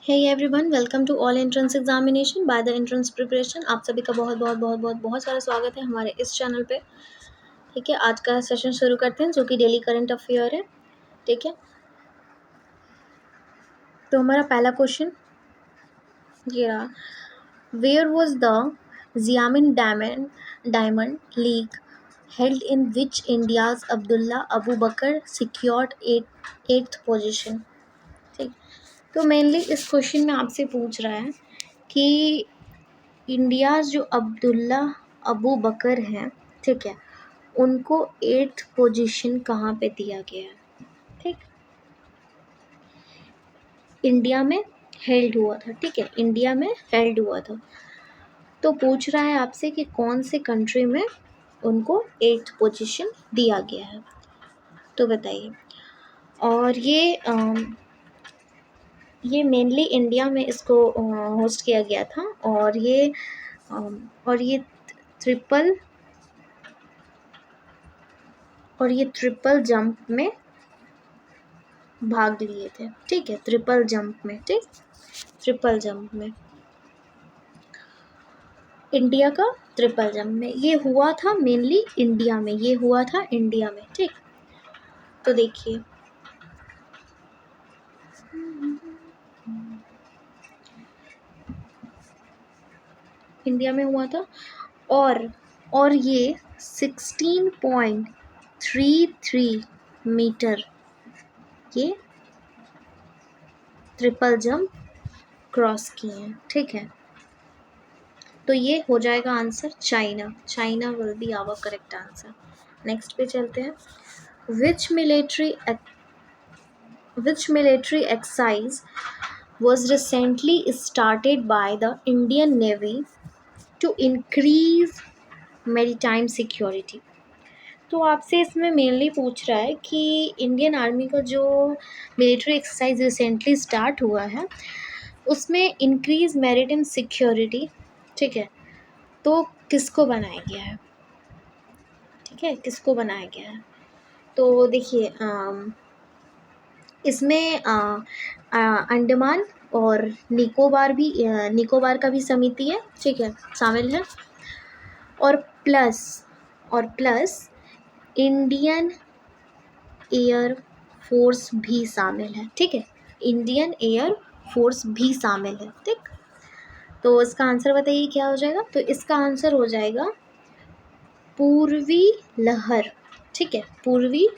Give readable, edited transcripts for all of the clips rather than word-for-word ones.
Hey everyone, welcome to all entrance examination by the entrance preparation. आप सभी का बहुत बहुत बहुत बहुत बहुत सारा स्वागत है हमारे इस चैनल पे। ठीक है, आज का सेशन शुरू करते हैं जो कि डेली करंट अफेयर है। ठीक है, तो हमारा पहला क्वेश्चन ये रहा, where was the Xiamen diamond league held in which India's Aboobacker secured eighth position. ठीक, तो मेनली इस क्वेश्चन में आपसे पूछ रहा है कि इंडिया जो अब्दुल्ला अबू बकर हैं, ठीक है, उनको एट्थ पोजीशन कहाँ पे दिया गया है। ठीक, इंडिया में हेल्ड हुआ था। ठीक है, इंडिया में हेल्ड हुआ था। तो पूछ रहा है आपसे कि कौन से कंट्री में उनको एट्थ पोजीशन दिया गया है, तो बताइए। और ये मेनली इंडिया में इसको होस्ट किया गया था और ये ट्रिपल ट्रिपल जंप में भाग लिए थे। ठीक है, ट्रिपल जंप में। ठीक, ट्रिपल जंप में इंडिया का ट्रिपल जंप में ये हुआ था, मेनली इंडिया में ये हुआ था, इंडिया में। ठीक, तो देखिए इंडिया में हुआ था और ये 16.33 मीटर ये ट्रिपल जंप क्रॉस किए हैं। ठीक है, तो ये हो जाएगा answer China will be our correct answer. Next पे चलते हैं। Which military exercise was recently started by the Indian Navy to increase maritime security? तो आपसे इसमें मेनली पूछ रहा है कि इंडियन आर्मी का जो मिलिट्री एक्सरसाइज रिसेंटली स्टार्ट हुआ है उसमें इंक्रीज मैरिटाइम सिक्योरिटी, ठीक है, तो किसको बनाया गया है। ठीक है, किसको बनाया गया है, तो देखिए इसमें अंडमान और निकोबार का भी समिति है, ठीक है, शामिल है। और प्लस इंडियन एयर फोर्स भी शामिल है। ठीक है, इंडियन एयर फोर्स भी शामिल है। ठीक, तो इसका आंसर बताइए क्या हो जाएगा। तो इसका आंसर हो जाएगा पूर्वी लहर। ठीक है, पूर्वी,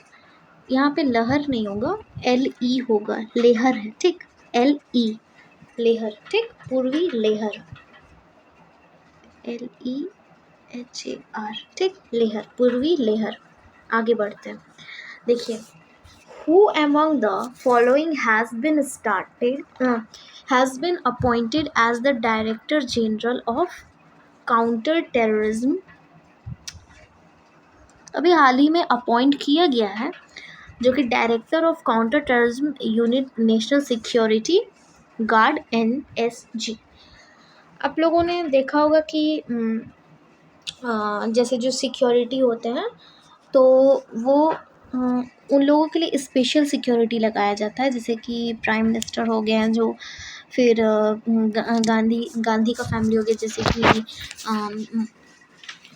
यहाँ पे लहर नहीं होगा, LE होगा, लेहर है। ठीक, LE लेहर। ठीक, पूर्वी लेहर, LEHAR। ठीक, लेहर, पूर्वी लेहर। आगे बढ़ते हैं। देखिए, who among the following has been appointed as the Director General of Counter Terrorism? अभी हाल ही में अपॉइंट किया गया है जो कि director of counter terrorism unit national security guard NSG। आप लोगों ने देखा होगा कि जैसे जो सिक्योरिटी होते हैं तो वो उन लोगों के लिए स्पेशल सिक्योरिटी लगाया जाता है, जैसे कि प्राइम मिनिस्टर हो गए हैं, जो फिर गांधी का फैमिली हो गया, जैसे कि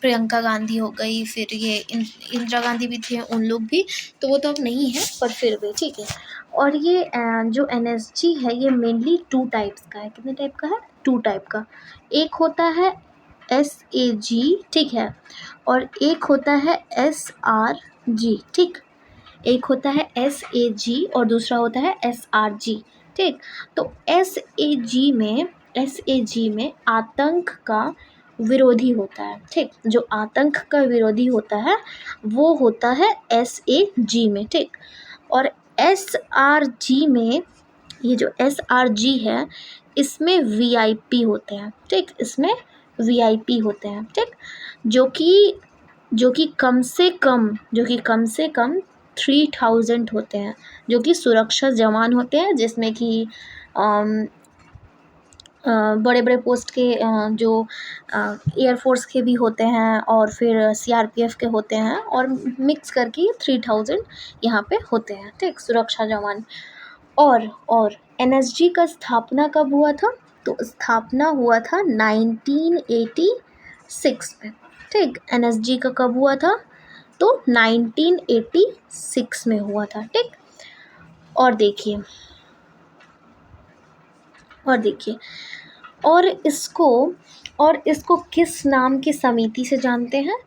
प्रियंका गांधी हो गई, फिर ये इंदिरा गांधी भी थी, उन लोग भी, तो वो तो अब नहीं है पर फिर भी। ठीक है, और ये जो NSG है ये मेनली 2 टाइप्स का है। कितने टाइप का है? 2 टाइप का। एक होता है SAG, ठीक है, और एक होता है SRG। ठीक, एक होता है SAG और दूसरा होता है SRG। ठीक, तो SAG में आतंक का विरोधी होता है। ठीक, जो आतंक का विरोधी होता है वो होता है SAG में। ठीक, और SRG में, ये जो SRG है इसमें VIP होते हैं। ठीक, इसमें VIP होते हैं। ठीक, जो कि कम से कम 3000 होते हैं, जो कि सुरक्षा जवान होते हैं, जिसमें कि बड़े बड़े पोस्ट के जो एयरफोर्स के भी होते हैं और फिर CRPF के होते हैं, और मिक्स करके 3000 यहाँ पे होते हैं। ठीक, सुरक्षा जवान। और एनएसजी का स्थापना कब हुआ था? तो स्थापना हुआ था 1986 में। ठीक, एनएसजी का कब हुआ था? तो 1986 में हुआ था। ठीक, और देखिए और इसको किस नाम की समिति से जानते हैं?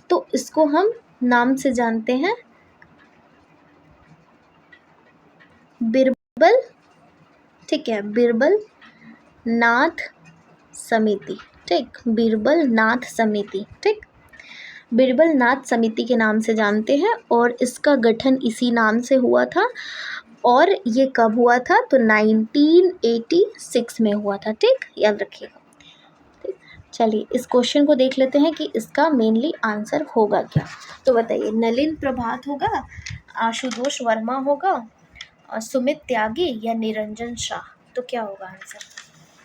तो इसको हम नाम से जानते हैं बिरबल। ठीक है, बिरबल नाथ समिति। ठीक, बिरबल नाथ समिति। ठीक, बिरबल नाथ समिति के नाम से जानते हैं और इसका गठन इसी नाम से हुआ था। और ये कब हुआ था? तो 1986 में हुआ था। ठीक, याद रखिएगा। ठीक, चलिए इस क्वेश्चन को देख लेते हैं कि इसका मेनली आंसर होगा क्या। तो बताइए, नलिन प्रभात होगा, आशुतोष वर्मा होगा, सुमित त्यागी या निरंजन शाह? तो क्या होगा आंसर?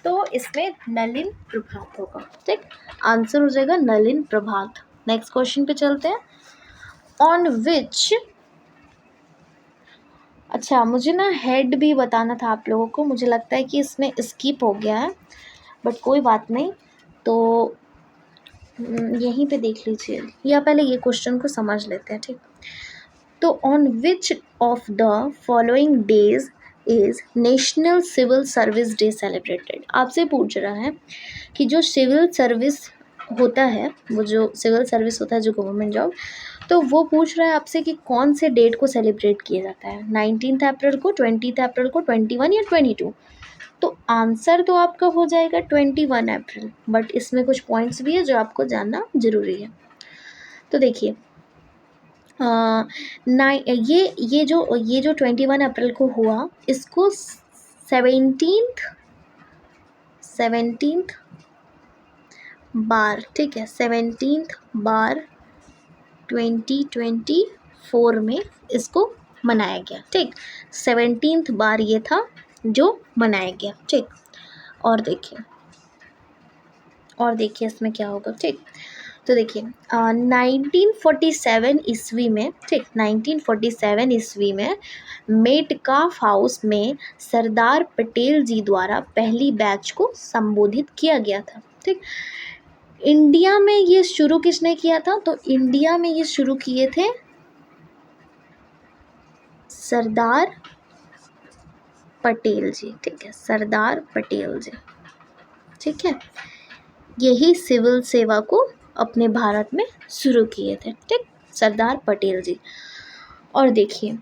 तो इसमें नलिन प्रभात होगा। ठीक, आंसर हो जाएगा नलिन प्रभात। नेक्स्ट क्वेश्चन पे चलते हैं। ऑन विच, अच्छा मुझे ना हेड भी बताना था आप लोगों को, मुझे लगता है कि इसमें स्किप हो गया है, बट कोई बात नहीं। तो यहीं पे देख लीजिए, या पहले ये क्वेश्चन को समझ लेते हैं। ठीक, तो on which of the following days is national civil service day celebrated? आपसे पूछ रहा है कि जो सिविल सर्विस होता है, वो जो सिविल सर्विस होता है, जो गवर्नमेंट जॉब, तो वो पूछ रहा है आपसे कि कौन से डेट को सेलिब्रेट किया जाता है, 19 अप्रैल को, 20 अप्रैल को, 21 या 22? तो आंसर तो आपका हो जाएगा 21 अप्रैल, बट इसमें कुछ पॉइंट्स भी है जो आपको जानना जरूरी है। तो देखिए, ये जो 21 अप्रैल को हुआ, इसको 17th बार, ठीक है, 17th बार 2024 में इसको मनाया गया। ठीक, 17th बार ये था जो मनाया गया। ठीक, और देखिए इसमें क्या होगा। ठीक, तो देखिए 1947 ईस्वी में, ठीक, 1947 ईस्वी में मेटकाफ हाउस में सरदार पटेल जी द्वारा पहली बैच को संबोधित किया गया था। ठीक, इंडिया में ये शुरू किसने किया था? तो इंडिया में ये शुरू किए थे सरदार पटेल जी। ठीक है, सरदार पटेल जी। ठीक है, यही सिविल सेवा को अपने भारत में शुरू किए थे। ठीक, सरदार पटेल जी। और देखिए ये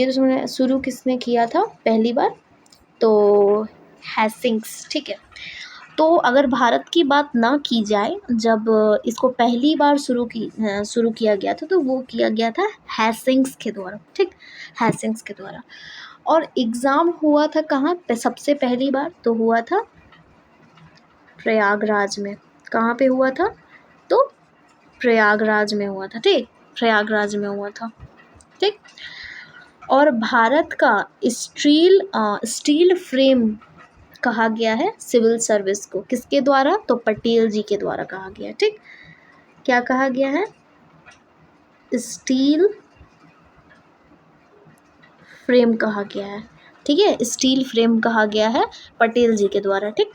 तो शुरू किसने किया था पहली बार? तो हैसिंग्स। ठीक है, तो अगर भारत की बात ना की जाए, जब इसको पहली बार शुरू किया गया था, तो वो किया गया था हैसिंग्स के द्वारा। ठीक, हैसिंग्स के द्वारा। और एग्ज़ाम हुआ था कहाँ पे सबसे पहली बार? तो हुआ था प्रयागराज में। कहाँ पे हुआ था? तो प्रयागराज में हुआ था। ठीक, प्रयागराज में हुआ था। ठीक, और भारत का स्टील फ्रेम कहा गया है सिविल सर्विस को, किसके द्वारा? तो पटेल जी के द्वारा कहा गया। ठीक, क्या कहा गया है? स्टील फ्रेम कहा गया है। ठीक है, स्टील फ्रेम कहा गया है पटेल जी के द्वारा। ठीक,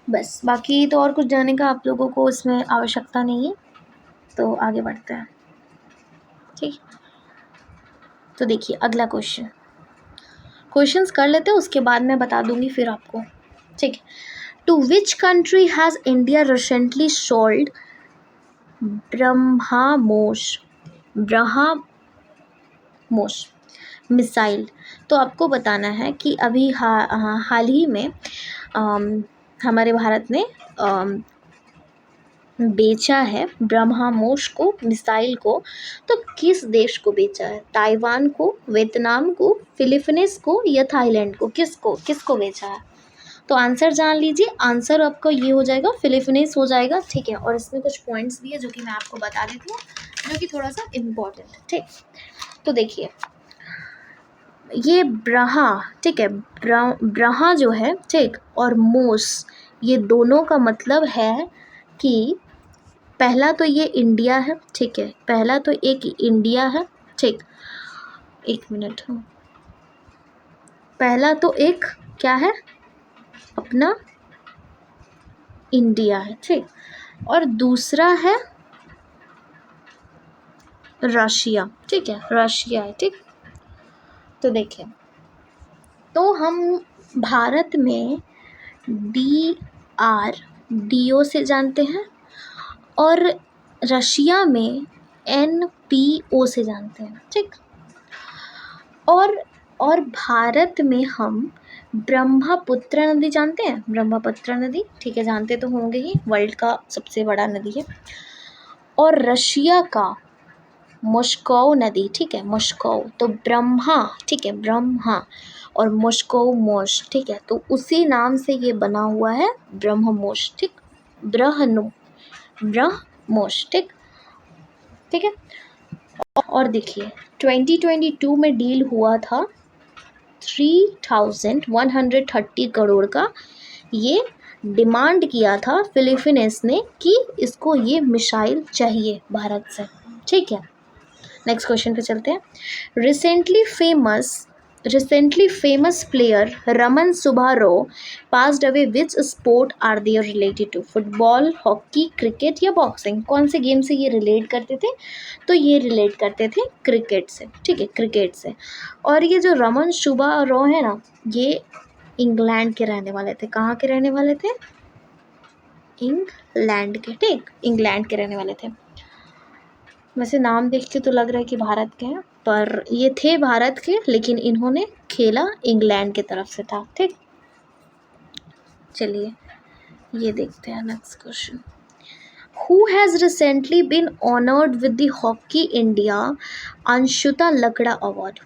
बस, बाकी तो और कुछ जानने का आप लोगों को इसमें आवश्यकता नहीं है, तो आगे बढ़ते हैं। ठीक, तो देखिए अगला क्वेश्चंस कर लेते हैं, उसके बाद मैं बता दूंगी फिर आपको। ठीक, to which country has India recently sold BrahMos missile? तो आपको बताना है कि अभी हाल ही में हमारे भारत ने बेचा है ब्रह्मोस को, मिसाइल को। तो किस देश को बेचा है? ताइवान को, वियतनाम को, फिलीपींस को या थाईलैंड को? किसको बेचा है? तो आंसर जान लीजिए। आंसर आपका ये हो जाएगा फिलीपींस हो जाएगा। ठीक है, और इसमें कुछ पॉइंट्स भी है जो कि मैं आपको बता देती हूँ, जो कि थोड़ा सा इम्पोर्टेंट है। ठीक, तो देखिए ये ठीक है, ब्रहा जो है, ठीक, और मोस, ये दोनों का मतलब है कि पहला तो ये इंडिया है। ठीक है, पहला तो एक इंडिया है। ठीक, एक मिनट, पहला तो एक क्या है, अपना इंडिया है, ठीक, और दूसरा है रशिया, ठीक है, रशिया है, ठीक। तो देखिए, तो हम भारत में DRDO से जानते हैं और रशिया में NPO से जानते हैं, ठीक। और भारत में हम ब्रह्मपुत्र नदी जानते हैं, ब्रह्मपुत्र नदी, ठीक है, जानते तो होंगे ही, वर्ल्ड का सबसे बड़ा नदी है। और रशिया का मॉस्को नदी, ठीक है, मॉस्को, तो ब्रह्मा, ठीक है, ब्रह्मा, और मॉस्को मोश, ठीक है, तो उसी नाम से ये बना हुआ है ब्रह्मोस, ठीक, ब्रह्मोस, ठीक, ठीक है। और देखिए 2022 में डील हुआ था 3130 करोड़ का, ये डिमांड किया था फिलीपींस ने कि इसको ये मिसाइल चाहिए भारत से, ठीक है। नेक्स्ट क्वेश्चन पे चलते हैं। Recently famous player Raman Subbarao passed away, which sport are they related to? Football, hockey, cricket या बॉक्सिंग? कौन से गेम से ये रिलेट करते थे? तो ये रिलेट करते थे क्रिकेट से, ठीक है, क्रिकेट से। और ये जो रमन सुब्बारो है ना, ये इंग्लैंड के रहने वाले थे। कहाँ के रहने वाले थे? इंग्लैंड के, ठीक, इंग्लैंड के रहने वाले थे। वैसे नाम देख के तो लग रहा है कि भारत के हैं, पर ये थे भारत के, लेकिन इन्होंने खेला इंग्लैंड की तरफ से था, ठीक। चलिए ये देखते हैं next question. Who has recently been honored with the Hockey India अंशुता लकड़ा अवार्ड?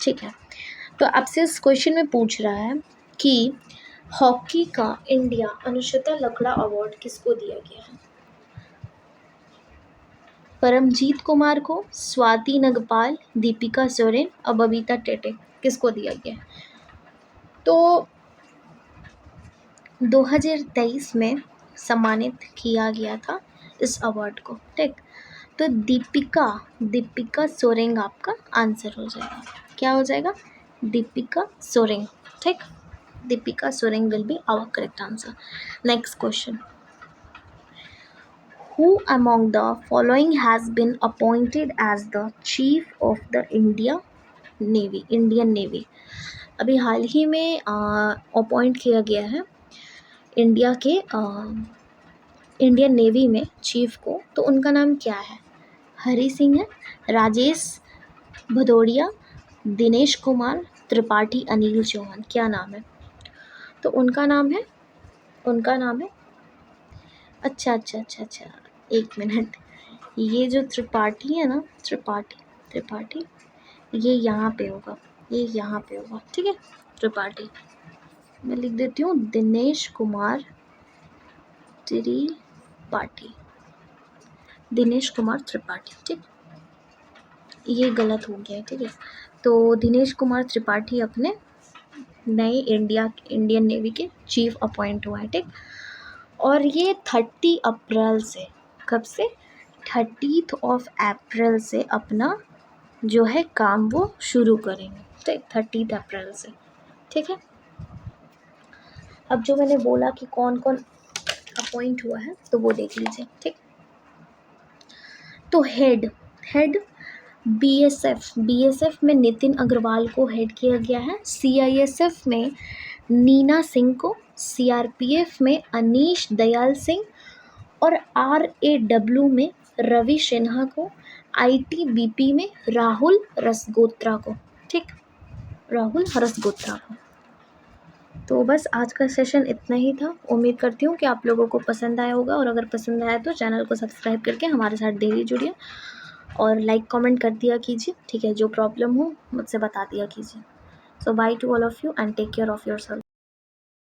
ठीक है, तो आपसे इस क्वेश्चन में पूछ रहा है कि हॉकी का इंडिया अंशुता लकड़ा अवार्ड किसको दिया गया है? परमजीत कुमार को, स्वाति नगपाल, दीपिका सोरेन और बबीता टेटे, किसको दिया गया? तो 2023 में सम्मानित किया गया था इस अवार्ड को, ठीक। तो दीपिका सोरेन आपका आंसर हो जाएगा। क्या हो जाएगा? दीपिका सोरेन, ठीक, Deepika Soren will be our correct answer. Next question. Who among the following has been appointed as the Chief of the Indian Navy? अभी हाल ही में अपॉइंट किया गया है इंडियन नेवी में चीफ को, तो उनका नाम क्या है? हरी सिंह है, राजेश भदौरिया, दिनेश कुमार त्रिपाठी, अनिल चौहान, क्या नाम है? तो उनका नाम है अच्छा, एक मिनट, ये जो त्रिपाठी है ना, त्रिपाठी ये यहाँ पे होगा, ठीक है, त्रिपाठी। मैं लिख देती हूँ दिनेश कुमार त्रिपाठी, ठीक, ये गलत हो गया है, ठीक है। तो दिनेश कुमार त्रिपाठी अपने नए इंडियन नेवी के चीफ अपॉइंट हुआ है, ठीक। और ये 30 अप्रैल से, कब से? 30 अप्रैल से अपना जो है काम वो शुरू करेंगे, ठीक, 30 अप्रैल से, ठीक है। अब जो मैंने बोला कि कौन कौन अपॉइंट हुआ है, तो वो देख लीजिए, ठीक। तो हेड बीएसएफ में नितिन अग्रवाल को हेड किया गया है। सीआईएसएफ में नीना सिंह को, सीआरपीएफ में अनीश दयाल सिंह और आरएडब्ल्यू में रवि सिन्हा को, आईटीबीपी में राहुल रसगोत्रा को, ठीक, राहुल रसगोत्रा को। तो बस आज का सेशन इतना ही था। उम्मीद करती हूँ कि आप लोगों को पसंद आया होगा, और अगर पसंद आया तो चैनल को सब्सक्राइब करके हमारे साथ डेली जुड़िए और लाइक कमेंट कर दिया कीजिए, ठीक है। जो प्रॉब्लम हो मुझसे बता दिया कीजिए। So bye to all of you and take care of yourself.